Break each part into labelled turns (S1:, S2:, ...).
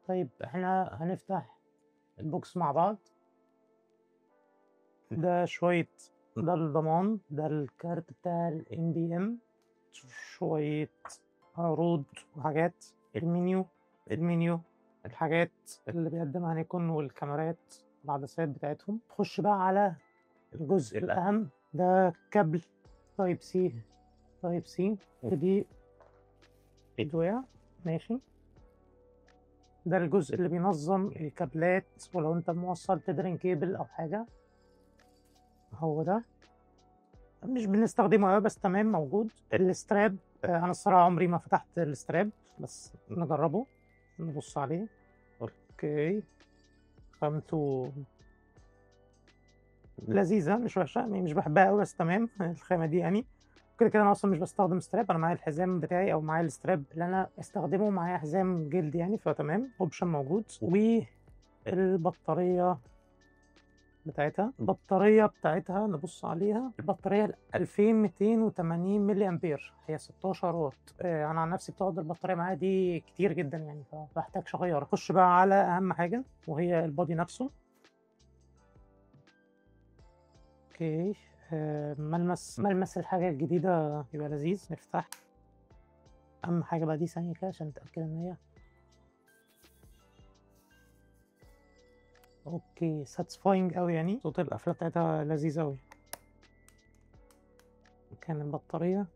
S1: طيب احنا هنفتح البوكس مع بعض. ده شوية، ده الضمان، ده الكارت بتاع ال NBM، شوية عروض وحاجات، المنيو، الحاجات اللي بيقدمها نيكون والكاميرات العدسات بتاعتهم. نخش بقى على الجزء الأهم، ده كابل تايب سي دي ادوية. ماشي، ده الجزء اللي بينظم الكابلات، ولو انت موصل تدرين كيبل او حاجة هو ده. مش بنستخدمه قوي بس تمام موجود. الستراب، انا الصراحة عمري ما فتحت الستراب، بس نجربه نبص عليه. اوكي، خامته لذيذة مش وحشة، يعني مش بحبها قوي بس تمام الخامة دي يعني. كده كده انا اصلا مش بستخدم ستراب، انا معايا الحزام بتاعي او معايا الستراب اللي انا استخدمه، معايا حزام جلد يعني، فتمام اوبشن موجود. والبطارية بتاعتها، نبص عليها. البطارية 2280 ملي امبير، هي 16 واط. انا عن نفسي بتقعد البطارية معايا دي كتير جدا يعني، فبحتاجش اغير. اخش بقى على اهم حاجة وهي البادي نفسه. اوكي، ملمس الحاجة الجديدة يبقى لذيذ. نفتح اهم حاجة بقى دي ثانية كده عشان نتأكد ان هي اوكي ساتسفاينج قوي، يعني صوت القفلة بتاعتها لذيذ قوي. كان البطارية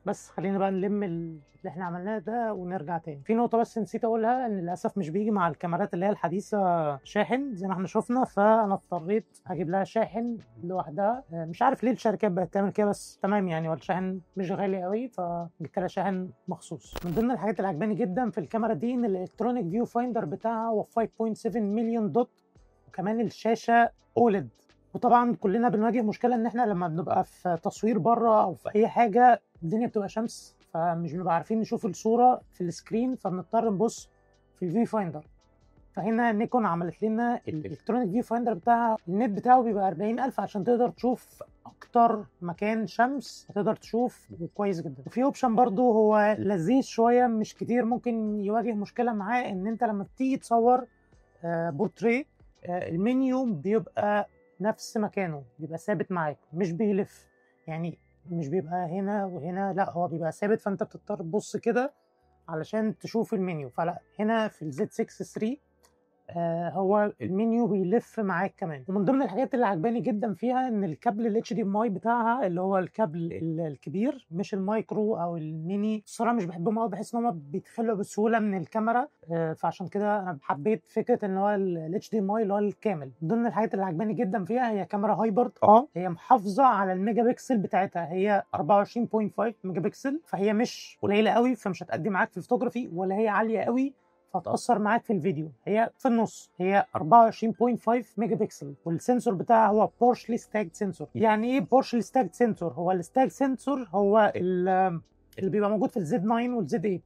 S1: بس. خلينا بقى نلم اللي احنا عملناه ده ونرجع تاني. في نقطة بس نسيت اقولها، ان للاسف مش بيجي مع الكاميرات اللي هي الحديثة شاحن زي ما احنا شفنا، فانا اضطريت اجيب لها شاحن لوحدها. مش عارف ليه الشركات بقت تعمل كده، بس تمام يعني. والشاحن مش غالي قوي فجبت لها شاحن مخصوص. من ضمن الحاجات اللي عجباني جدا في الكاميرا دي ان الالكترونيك فيو فايندر بتاعها هو 5.7 مليون دوت، وكمان الشاشة اوليد. وطبعا كلنا بنواجه مشكله ان احنا لما بنبقى في تصوير بره او في اي حاجه الدنيا بتبقى شمس، فمش بنبقى عارفين نشوف الصوره في السكرين، فبنضطر نبص في الفيو فايندر. فهنا نيكون عملت لنا الالكترونيك فيو فايندر بتاعها، النت بتاعه بيبقى 40,000 عشان تقدر تشوف اكتر مكان شمس هتقدر تشوف كويس جدا. وفي اوبشن برضو هو لذيذ شويه مش كتير ممكن يواجه مشكله معاه، ان انت لما بتيجي تصور بورتريه المنيو بيبقى نفس مكانه، بيبقى ثابت معاك مش بيلف يعني. مش بيبقى هنا وهنا، لا هو بيبقى ثابت، فانت بتضطر تبص كده علشان تشوف المنيو. فلا هنا في الزد 6 3 هو المنيو بيلف معاك كمان. ومن ضمن الحاجات اللي عجباني جدا فيها ان الكابل ال HDMI بتاعها اللي هو الكابل الكبير مش المايكرو او الميني، الصراحه مش بحبهم قوي، بحس ان هم بيتخلوا بسهوله من الكاميرا. فعشان كده انا حبيت فكره ان هو ال HDMI اللي هو الكامل. من ضمن الحاجات اللي عجباني جدا فيها هي كاميرا هايبرد. هي محافظه على الميجا بكسل بتاعتها، هي 24.5 ميجا بكسل، فهي مش قليله قوي فمش هتأدي معاك في الفوتوغرافي، ولا هي عاليه قوي فهتأثر معاك في الفيديو. هي في النص، هي 24.5 ميجا بكسل، والسنسور بتاعها هو بورشلي ستاج سنسور. يعني ايه بورشلي ستاج سنسور؟ هو الستاج سنسور هو اللي بيبقى موجود في الزد 9 والزد 8.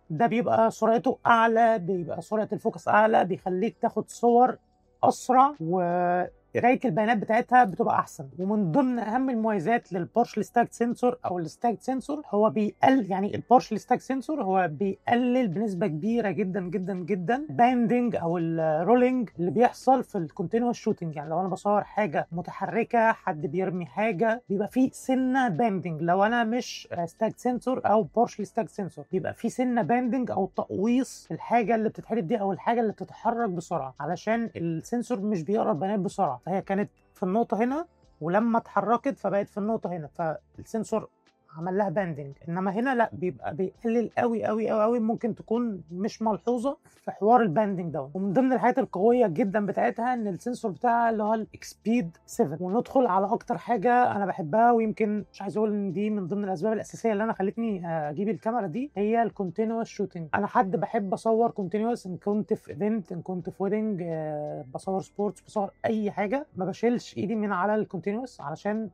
S1: ده بيبقى سرعته اعلى، بيبقى سرعه الفوكس اعلى، بيخليك تاخد صور اسرع، وقرايه البيانات بتاعتها بتبقى احسن. ومن ضمن اهم المميزات للبارشل ستاج سنسور او الستاج سنسور هو بيقلل، يعني البارشل ستاج سنسور هو بيقلل بنسبه كبيره جدا جدا جدا باندنج او الرولينج اللي بيحصل في الكونتينوس شوتنج. يعني لو انا بصور حاجه متحركه، حد بيرمي حاجه، بيبقى في سنه باندنج. لو انا مش ستاج سنسور او بارشل ستاج سنسور بيبقى في سنه باندنج او تقويص الحاجه اللي بتتحرك دي او الحاجه اللي بتتحرك بسرعه، علشان السنسور مش بيقرا البيانات بسرعه. فهي كانت في النقطه هنا ولما اتحركت فبقت في النقطه هنا، فالسنسور عمل لها باندنج. انما هنا لا، بيبقى بيقلل قوي قوي قوي قوي، ممكن تكون مش ملحوظه في حوار الباندنج ده. ومن ضمن الحاجات القويه جدا بتاعتها ان السنسور بتاعها اللي هو الاكسبيد 7. وندخل على اكتر حاجه انا بحبها، ويمكن مش عايز اقول ان دي من ضمن الاسباب الاساسيه اللي انا خلتني اجيب الكاميرا دي، هي الكونتينوس شوتنج. انا حد بحب اصور كونتينوس، ان كنت في ايفنت، ان كنت في ويدنج، بصور سبورتس، بصور اي حاجه، ما بشيلش ايدي من على الكونتينوس علشان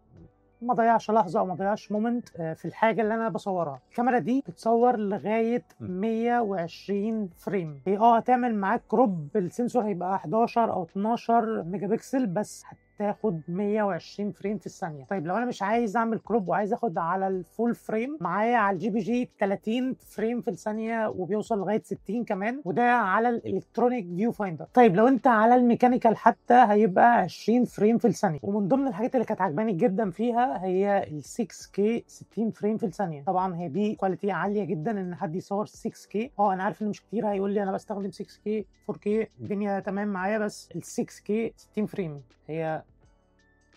S1: ما ضيعش لحظه او ما ضيعش مومنت في الحاجه اللي انا بصورها. الكاميرا دي بتصور لغايه 120 فريم. هي هتعمل معاك كروب، السنسور هيبقى 11 او 12 ميجا بكسل، بس تاخد 120 فريم في الثانيه. طيب لو انا مش عايز اعمل كروب وعايز اخد على الفول فريم، معايا على الجي بي جي 30 فريم في الثانيه وبيوصل لغايه 60 كمان، وده على الالكترونيك فيو فايندر. طيب لو انت على الميكانيكال حتى هيبقى 20 فريم في الثانيه. ومن ضمن الحاجات اللي كانت عجباني جدا فيها هي ال 6K 60 فريم في الثانيه. طبعا هي دي كواليتي عاليه جدا ان حد يصور 6K. انا عارف ان مش كتير هيقول لي انا بستخدم 6K 4K الدنيا تمام معايا، بس ال 6K 60 فريم هي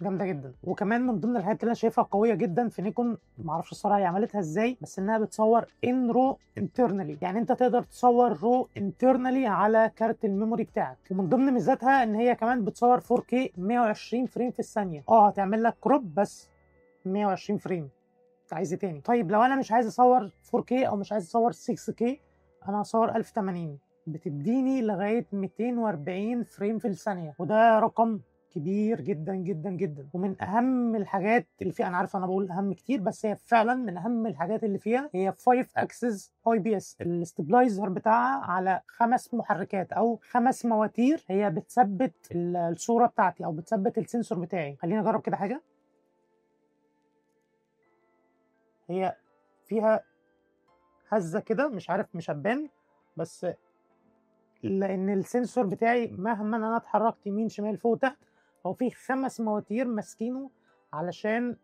S1: جامده جدا. وكمان من ضمن الحاجات اللي انا شايفها قويه جدا في نيكون، معرفش الصراحه هي عملتها ازاي، بس انها بتصور ان رو انترنالي. يعني انت تقدر تصور رو انترنالي على كارت الميموري بتاعك. ومن ضمن ميزاتها ان هي كمان بتصور 4K 120 فريم في الثانيه. هتعمل لك كروب بس 120 فريم، عايز ايه تاني؟ طيب لو انا مش عايز اصور 4K او مش عايز اصور 6K، انا هصور 1080 بتديني لغايه 240 فريم في الثانيه، وده رقم كبير جدا جدا جدا. ومن اهم الحاجات اللي فيها، انا عارف انا بقول اهم كتير بس هي فعلا من اهم الحاجات اللي فيها، هي 5 اكسس اي بي اس. الاستابلايزر بتاعها على 5 محركات او 5 مواتير، هي بتثبت الصوره بتاعتي او بتثبت السنسور بتاعي. خليني اجرب كده حاجه. هي فيها هزه كده، مش عارف مش هتبان، بس لان السنسور بتاعي مهما انا اتحركت يمين شمال فوق تحت، هو في 5 مواتير ماسكينه علشان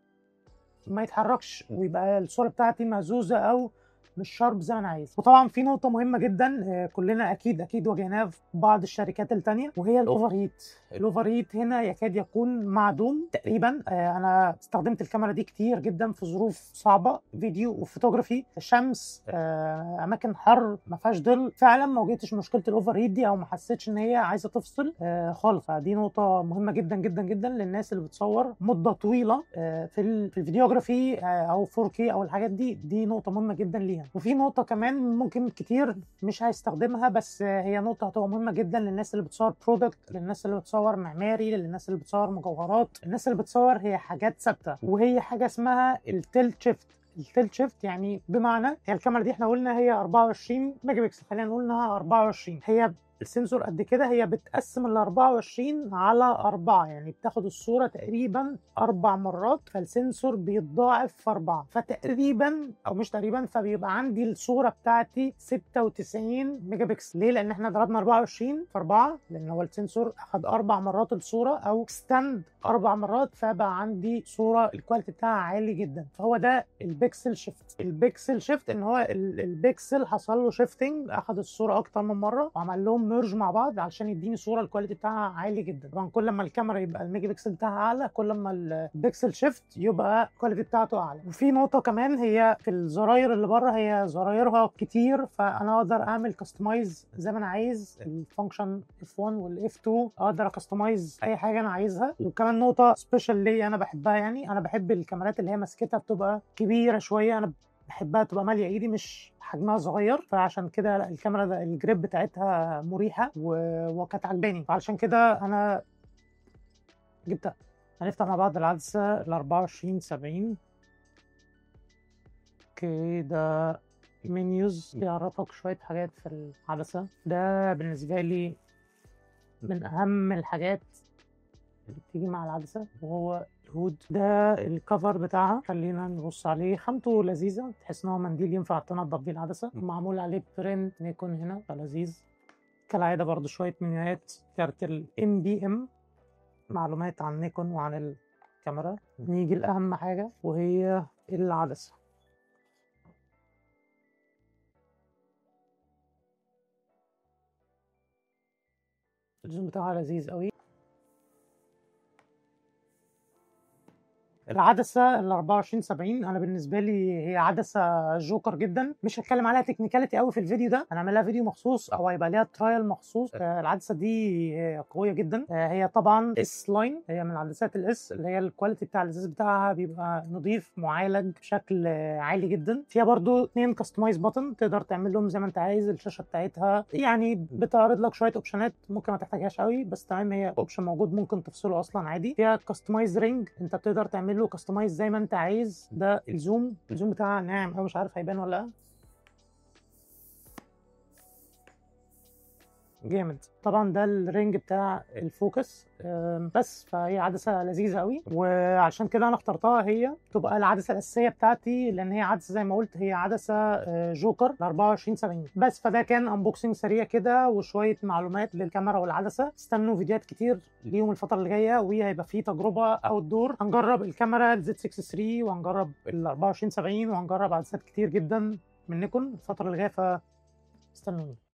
S1: ما يتحركش ويبقى الصوره بتاعتي مهزوزه او مش شارب زي ما انا عايز. وطبعا في نقطه مهمه جدا كلنا اكيد واجهناها في بعض الشركات التانية، وهي الاوفر هيت. الاوفر هيت هنا يكاد يكون معدوم تقريبا. انا استخدمت الكاميرا دي كتير جدا في ظروف صعبه، فيديو وفوتوغرافي، شمس، اماكن حر ما فيهاش ظل، فعلا ما واجهتش مشكله الاوفر هيت دي او ما حسيتش ان هي عايزه تفصل خالص. فدي نقطه مهمه جدا جدا جدا للناس اللي بتصور مده طويله في الفيديوغرافي او 4K او الحاجات دي نقطه مهمه جدا ليها. وفي نقطة كمان ممكن كتير مش هيستخدمها، بس هي نقطة هتبقى مهمة جدا للناس اللي بتصور برودكت، للناس اللي بتصور معماري، للناس اللي بتصور مجوهرات، الناس اللي بتصور هي حاجات ثابتة، وهي حاجة اسمها التيلت شيفت. التيلت شيفت يعني بمعنى، هي الكاميرا دي احنا قلنا هي 24 ميجا بكسل، خلينا نقول انها 24، هي السنسور قد كده، هي بتقسم ال 24 على 4، يعني بتاخد الصورة تقريبا 4 مرات، فالسنسور بيتضاعف في 4، فتقريبا او مش تقريبا، فبيبقى عندي الصورة بتاعتي 96 ميجا بكسل. ليه؟ لان احنا ضربنا 24 في 4، لان هو السنسور اخد 4 مرات الصورة او اكستند 4 مرات، فبقى عندي صورة الكواليتي بتاعها عالي جدا. فهو ده البكسل شيفت. البكسل شيفت ان هو البكسل حصل له شيفتنج، اخد الصورة اكتر من مرة وعمل لهم ميرج مع بعض علشان يديني صوره الكواليتي بتاعها عالي جدا. طبعا كل ما الكاميرا يبقى الميجا بكسل بتاعها اعلى، كل ما البكسل شيفت يبقى الكواليتي بتاعته اعلى. وفي نقطه كمان، هي في الزراير اللي بره، هي زرايرها كتير، فانا اقدر اعمل كاستمايز زي ما انا عايز. الفانكشن F1 وال F2 اقدر اكستمايز اي حاجه انا عايزها. وكمان نقطه سبيشال لي انا بحبها، يعني انا بحب الكاميرات اللي هي مسكتها بتبقى كبيره شويه، انا بحبها تبقى ماليه ايدي مش حجمها صغير، فعشان كده الكاميرا ده الجريب بتاعتها مريحه وكانت عجباني، فعشان كده انا جبتها. هنفتح مع بعض العدسه ال 2470 كده. منيوز بيعرفك شويه حاجات في العدسه، ده بالنسبه لي من اهم الحاجات اللي بتيجي مع العدسه، وهو الهود. ده الكفر بتاعها، خلينا نبص عليه، خامته لذيذه، تحس ان هو منديل ينفع تنضف بيه العدسه، معمول عليه برنت نيكون هنا، فلذيذ. كالعاده برضو شويه منيوهات، كارت ال NBM، معلومات عن نيكون وعن الكاميرا. نيجي لاهم حاجه وهي العدسه. الزوم بتاعها لذيذ قوي. العدسه ال 2470 انا بالنسبه لي هي عدسه جوكر جدا. مش هتكلم عليها تكنيكاليتي قوي في الفيديو ده، هنعمل لها فيديو مخصوص او هيبقى ليها ترايل مخصوص. العدسه دي قويه جدا. هي طبعا اس لاين، هي من عدسات الاس، اللي هي الكواليتي بتاع الازاز بتاعها بيبقى نظيف معالج بشكل عالي جدا. فيها برضو 2 كاستمايز بutton تقدر تعمل لهم زي ما انت عايز. الشاشه بتاعتها يعني بتعرض لك شويه اوبشنات ممكن ما تحتاجهاش قوي، بس تمام، هي اوبشن موجود ممكن تفصله اصلا عادي. فيها كاستمايز رينج، انت بتقدر تعمل له كاستمايز زي ما انت عايز. ده الزوم بتاعها ناعم قوي، مش عارف هيبان ولا لا. جامد. طبعا ده الرينج بتاع الفوكس. بس فهي عدسه لذيذه قوي، وعشان كده انا اخترتها هي تبقى العدسه الاساسيه بتاعتي، لان هي عدسه زي ما قلت هي عدسه جوكر ل 24/70. بس فده كان انبوكسنج سريع كده وشويه معلومات للكاميرا والعدسه. استنوا فيديوهات كتير ليهم الفتره اللي جايه، وهيبقى في تجربه اوت دور، هنجرب الكاميرا الزد 6 3 وهنجرب ال 24/70 وهنجرب عدسات كتير جدا من نيكون الفتره اللي جايه، فاستنوني.